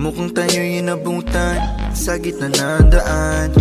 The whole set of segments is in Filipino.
Mukhang tayo'y inabutan sa gitna ng daan.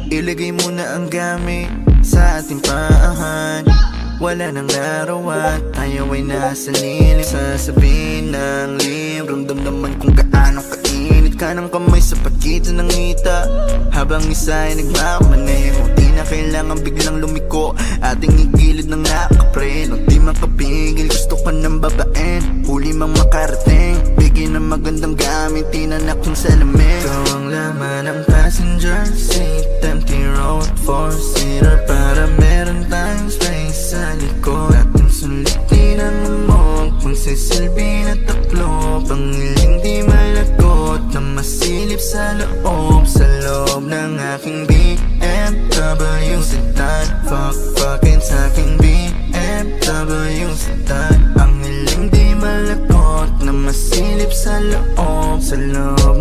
Ilagay mo na ang gamit sa ating paahan. Wala nang larawan, tayo ay nasa lilim. Sasabihin ng lim, ramdam naman kung gaano kainit ka ng kamay sa pagitan ng ngita. Habang isa ay nagmamaneho, di na kailangan biglang lumiko. Ating igilid ng nakapreno, di makapigil, gusto ka ng babaen. Huli mang makarating, bigyan ng magandang gamit, tinanak yung salamin. Ikaw ang laman ng passenger seat, empty road, four-seater, para meron tayong space sa likod. Ating sulitin ang amog, magsisilbi na taklo, pangiling di malagot na masilip sa loob ng aking BMW sedan. Fuck-fuckin' sa aking BMW sedan. Ang hiling di malagot na masilip sa loob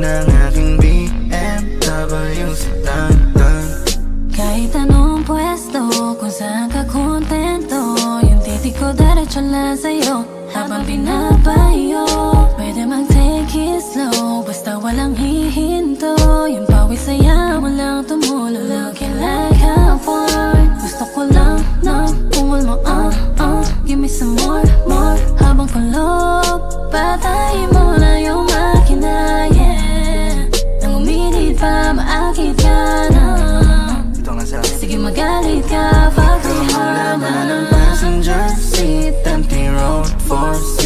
ng aking BMW sedan. Kahit anong pwesto, kung saan ka kontento, yung titig ko diretso lang sa'yo habang pinapayo. Pwede mag-take it slow, basta walang hihinto. Yung pawis saya mo lang tumulo, looking like a porn. Gusto ko lang ng pungol mo, give me some more, more. Habang kulob, patayin mo na yung makina, yeah. Nang uminit pa, maakit ka na. Sige magalit ka, fuck me hard na. Passenger seat, empty road, force